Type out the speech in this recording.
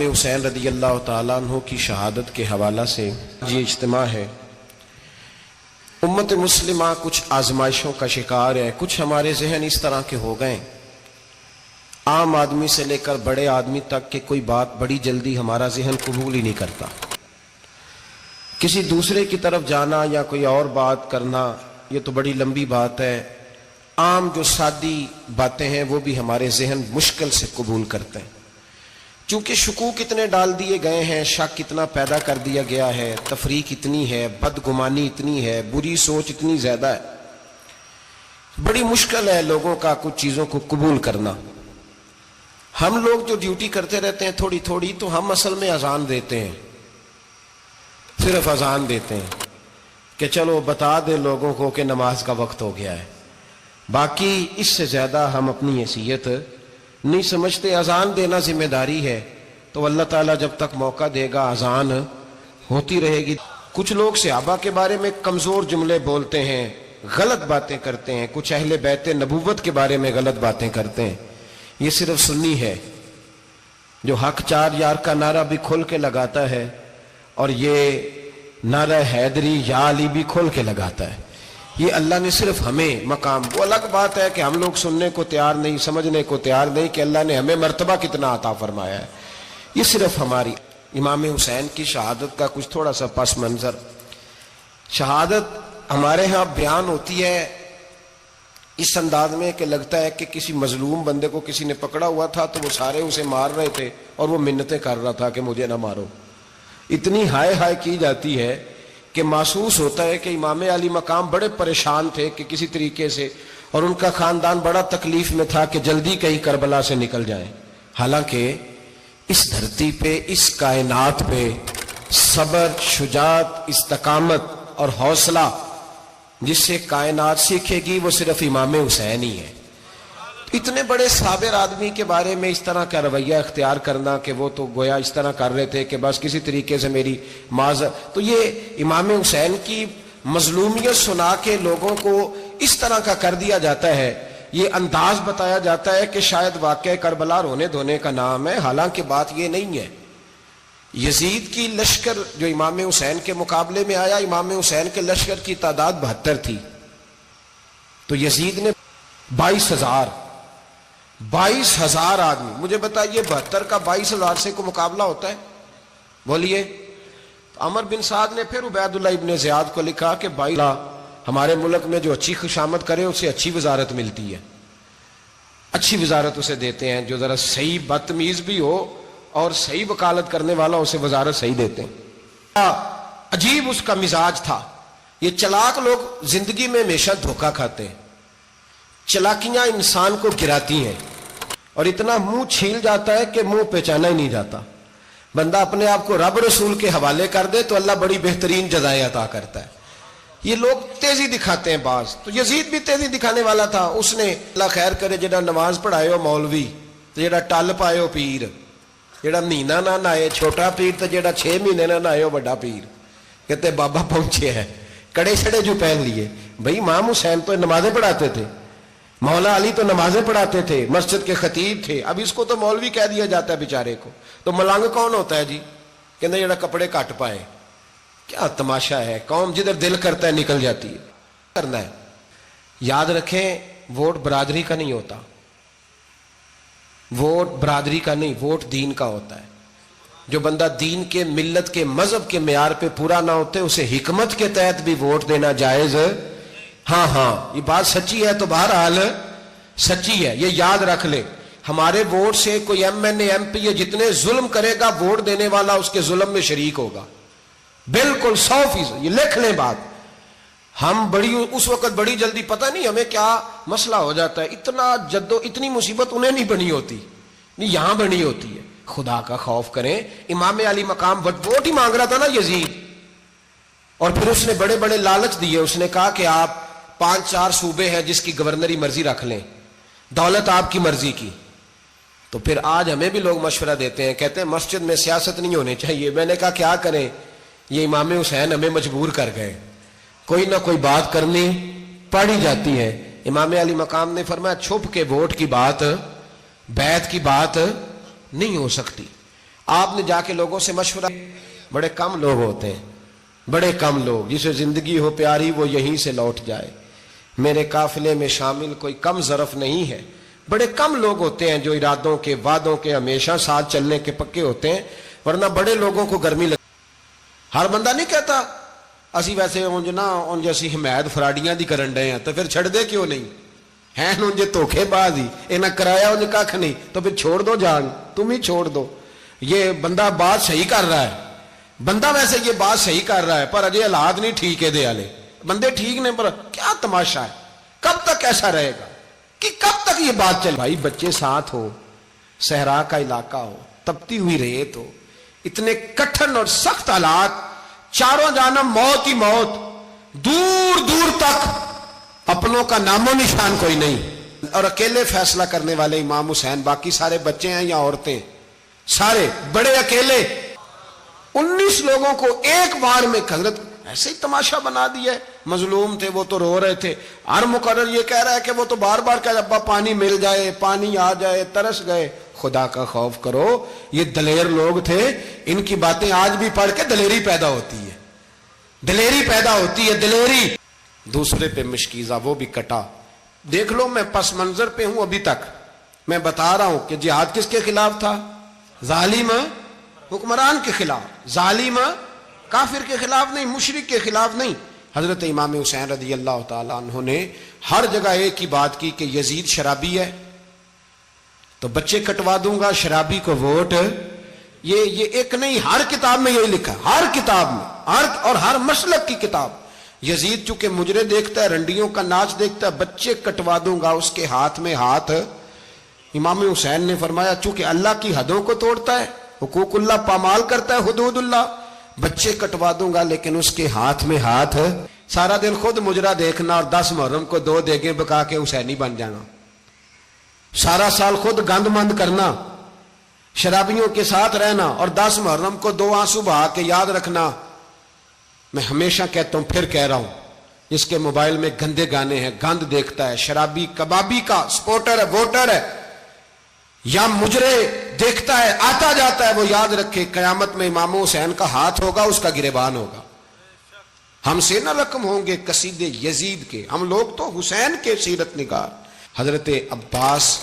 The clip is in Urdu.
حسین رضی اللہ تعالیٰ عنہ کی شہادت کے حوالہ سے یہ اجتماع ہے۔ امت مسلمہ کچھ آزمائشوں کا شکار ہے، کچھ ہمارے ذہن اس طرح کے ہو گئے، عام آدمی سے لے کر بڑے آدمی تک کہ کوئی بات بڑی جلدی ہمارا ذہن قبول ہی نہیں کرتا۔ کسی دوسرے کی طرف جانا یا کوئی اور بات کرنا یہ تو بڑی لمبی بات ہے، عام جو سادی باتیں ہیں وہ بھی ہمارے ذہن مشکل سے قبول کرتے ہیں، چونکہ شکوک اتنے ڈال دیے گئے ہیں، شک اتنا پیدا کر دیا گیا ہے، تفریق اتنی ہے، بدگمانی اتنی ہے، بری سوچ اتنی زیادہ ہے، بڑی مشکل ہے لوگوں کا کچھ چیزوں کو قبول کرنا۔ ہم لوگ جو ڈیوٹی کرتے رہتے ہیں تھوڑی تھوڑی، تو ہم اصل میں اذان دیتے ہیں، صرف اذان دیتے ہیں کہ چلو بتا دے لوگوں کو کہ نماز کا وقت ہو گیا ہے، باقی اس سے زیادہ ہم اپنی حیثیت نہیں سمجھتے۔ اذان دینا ذمہ داری ہے، تو اللہ تعالیٰ جب تک موقع دے گا اذان ہوتی رہے گی۔ کچھ لوگ صحابہ کے بارے میں کمزور جملے بولتے ہیں، غلط باتیں کرتے ہیں، کچھ اہل بیت نبوت کے بارے میں غلط باتیں کرتے ہیں، یہ صرف سنی ہے جو حق چار یار کا نعرہ بھی کھول کے لگاتا ہے اور یہ نعرہ حیدری یا علی بھی کھول کے لگاتا ہے۔ یہ اللہ نے صرف ہمیں مقام، وہ الگ بات ہے کہ ہم لوگ سننے کو تیار نہیں، سمجھنے کو تیار نہیں کہ اللہ نے ہمیں مرتبہ کتنا عطا فرمایا ہے، یہ صرف ہماری۔ امام حسین کی شہادت کا کچھ تھوڑا سا پس منظر۔ شہادت ہمارے ہاں بیان ہوتی ہے اس انداز میں کہ لگتا ہے کہ کسی مظلوم بندے کو کسی نے پکڑا ہوا تھا تو وہ سارے اسے مار رہے تھے اور وہ منتیں کر رہا تھا کہ مجھے نہ مارو، اتنی ہائے ہائے کی جاتی ہے کہ محسوس ہوتا ہے کہ امام علی مقام بڑے پریشان تھے کہ کسی طریقے سے، اور ان کا خاندان بڑا تکلیف میں تھا کہ جلدی کہیں کربلا سے نکل جائیں۔ حالانکہ اس دھرتی پہ، اس کائنات پہ صبر، شجاعت، استقامت اور حوصلہ جس سے کائنات سیکھے گی وہ صرف امام حسین ہی ہے۔ اتنے بڑے صابر آدمی کے بارے میں اس طرح کا رویہ اختیار کرنا کہ وہ تو گویا اس طرح کر رہے تھے کہ بس کسی طریقے سے میری معذرت، تو یہ امام حسین کی مظلومیت سنا کے لوگوں کو اس طرح کا کر دیا جاتا ہے، یہ انداز بتایا جاتا ہے کہ شاید واقعہ کربلا رونے دھونے کا نام ہے، حالانکہ بات یہ نہیں ہے۔ یزید کی لشکر جو امام حسین کے مقابلے میں آیا، امام حسین کے لشکر کی تعداد 72 تھی، تو یزید نے 22,000 آدمی، مجھے بتائیے 72 کا 22,000 سے کو مقابلہ ہوتا ہے؟ بولیے۔ عمر بن سعد نے پھر عبید اللہ ابن زیاد کو لکھا کہ 22 ہمارے ملک میں جو اچھی خوشامد کرے اسے اچھی وزارت ملتی ہے، اچھی وزارت اسے دیتے ہیں، جو ذرا صحیح بدتمیز بھی ہو اور صحیح وکالت کرنے والا اسے وزارت صحیح دیتے ہیں۔ عجیب اس کا مزاج تھا۔ یہ چلاک لوگ زندگی میں ہمیشہ دھوکہ کھاتے ہیں، چلاکیاں انسان کو گراتی ہیں اور اتنا منہ چھیل جاتا ہے کہ منہ پہچانا ہی نہیں جاتا۔ بندہ اپنے آپ کو رب رسول کے حوالے کر دے تو اللہ بڑی بہترین جزائیں عطا کرتا ہے۔ یہ لوگ تیزی دکھاتے ہیں بعض، تو یزید بھی تیزی دکھانے والا تھا۔ اس نے اللہ خیر کرے جڑا نماز پڑھائے ہو مولوی تو جڑا ٹل پائے ہو پیر، جڑا مہینہ نہ نہائے چھوٹا پیر تو جڑا 6 مہینے نہ نہائے ہو بڑا پیر، کہتے بابا پہنچے ہیں، کڑے چھڑے جو پہن لیے۔ بھائی امام حسین تو نمازیں پڑھاتے تھے، مولا علی تو نمازیں پڑھاتے تھے، مسجد کے خطیب تھے، اب اس کو تو مولوی کہہ دیا جاتا ہے بیچارے کو۔ تو ملنگ کون ہوتا ہے جی؟ کہتے جڑا کپڑے کٹ پائے۔ کیا تماشا ہے، قوم جدھر دل کرتا ہے نکل جاتی ہے۔ کرنا ہے، یاد رکھیں ووٹ برادری کا نہیں ہوتا، ووٹ برادری کا نہیں، ووٹ دین کا ہوتا ہے۔ جو بندہ دین کے، ملت کے، مذہب کے معیار پہ پورا نہ ہوتے اسے حکمت کے تحت بھی ووٹ دینا جائز۔ ہاں یہ بات سچی ہے تو بہرحال سچی ہے، یہ یاد رکھ لے۔ ہمارے ووٹ سے کوئی ایم این اے، ایم پی یہ جتنے ظلم کرے گا ووٹ دینے والا اس کے ظلم میں شریک ہوگا، بالکل 100%، یہ لکھ لیں بات۔ ہم اس وقت بڑی جلدی، پتہ نہیں ہمیں کیا مسئلہ ہو جاتا ہے، اتنا اتنی مصیبت انہیں نہیں بنی ہوتی، نہیں یہاں بنی ہوتی ہے۔ خدا کا خوف کریں۔ امام علی مقام ووٹ ہی مانگ رہا تھا نا یزید، اور پھر اس نے بڑے بڑے لالچ دیے، اس نے کہا کہ آپ 5-4 صوبے ہیں جس کی گورنری مرضی رکھ لیں، دولت آپ کی مرضی کی۔ تو پھر آج ہمیں بھی لوگ مشورہ دیتے ہیں، کہتے ہیں مسجد میں سیاست نہیں ہونی چاہیے۔ میں نے کہا کیا کریں، یہ امام حسین ہمیں مجبور کر گئے، کوئی نہ کوئی بات کرنی پڑ ہی جاتی ہے۔ امام علی مقام نے فرمایا چھپ کے ووٹ کی بات، بیعت کی بات نہیں ہو سکتی۔ آپ نے جا کے لوگوں سے مشورہ، بڑے کم لوگ ہوتے ہیں، بڑے کم لوگ، جسے زندگی ہو پیاری وہ یہیں سے لوٹ جائے۔ میرے قافلے میں شامل کوئی کم ظرف نہیں ہے، بڑے کم لوگ ہوتے ہیں جو ارادوں کے، وعدوں کے، ہمیشہ ساتھ چلنے کے پکے ہوتے ہیں، ورنہ بڑے لوگوں کو گرمی لگتی۔ ہر بندہ نہیں کہتا اسی ویسے ان جیسی حمایت فراڈیاں دی کرن ڈے ہیں تو پھر چھڑ دے کیوں نہیں ہیں، ان جے دھوکھے باز ہی انہیں کرایا ان کھ نہیں تو پھر چھوڑ دو، جان تم ہی چھوڑ دو۔ یہ بندہ بات صحیح کر رہا ہے، بندہ ویسے یہ بات صحیح کر رہا ہے پر اجے حالات نہیں ٹھیک ہے، دے والے بندے ٹھیک نہیں، پر کیا تماشا ہے، کب تک ایسا رہے گا کہ کب تک یہ بات چل؟ بھائی بچے ساتھ ہو، صحرا کا علاقہ ہو، تپتی ہوئی ریت ہو، اتنے کٹھن اور سخت حالات، چاروں جانب موت ہی موت، دور دور تک اپنوں کا نام و نشان کوئی نہیں، اور اکیلے فیصلہ کرنے والے امام حسین، باقی سارے بچے ہیں یا عورتیں، سارے بڑے اکیلے 19 لوگوں کو ایک بار میں حضرت ایسے ہی تماشا بنا دیا ہے۔ مظلوم تھے وہ تو رو رہے تھے، ہر مقرر یہ کہہ رہا ہے کہ وہ تو بار بار کہہ ابا پانی مل جائے، پانی آ جائے، ترس گئے۔ خدا کا خوف کرو، یہ دلیر لوگ تھے، ان کی باتیں آج بھی پڑھ کے دلیری پیدا ہوتی ہے، دلیری پیدا ہوتی ہے، دلیری۔ دوسرے پہ مشکیزہ، وہ بھی کٹا۔ دیکھ لو میں پس منظر پہ ہوں ابھی تک، میں بتا رہا ہوں کہ جہاد کس کے خلاف تھا؟ ظالم حکمران کے خلاف، ظالم کافر کے خلاف نہیں، مشرک کے خلاف نہیں۔ حضرت امام حسین رضی اللہ تعالیٰ عنہ نے ہر جگہ ایک ہی بات کی کہ یزید شرابی ہے تو بچے کٹوا دوں گا، شرابی کو ووٹ۔ یہ ایک نہیں، ہر کتاب میں یہی لکھا، ہر کتاب میں، اور ہر مسلک کی کتاب۔ یزید چونکہ مجرے دیکھتا ہے، رنڈیوں کا ناچ دیکھتا ہے، بچے کٹوا دوں گا، اس کے ہاتھ میں ہاتھ۔ امام حسین نے فرمایا چونکہ اللہ کی حدوں کو توڑتا ہے، حقوق اللہ پامال کرتا ہے، حدود اللہ، بچے کٹوا دوں گا لیکن اس کے ہاتھ میں ہاتھ۔ سارا دن خود مجرا دیکھنا اور 10 محرم کو 2 دیگیں پکا کے حسینی بن جانا، سارا سال خود گند مند کرنا، شرابیوں کے ساتھ رہنا، اور 10 محرم کو 2 آنسو بہا کے یاد رکھنا۔ میں ہمیشہ کہتا ہوں، پھر کہہ رہا ہوں، جس کے موبائل میں گندے گانے ہیں، گند دیکھتا ہے، شرابی کبابی کا سپورٹر ہے، ووٹر ہے، یا مجرے دیکھتا ہے، آتا جاتا ہے، وہ یاد رکھے قیامت میں امام حسین کا ہاتھ ہوگا، اس کا گریبان ہوگا۔ ہم سے نہ رقم ہوں گے قصیدے یزید کے، ہم لوگ تو حسین کے سیرت نگار۔ حضرت عباس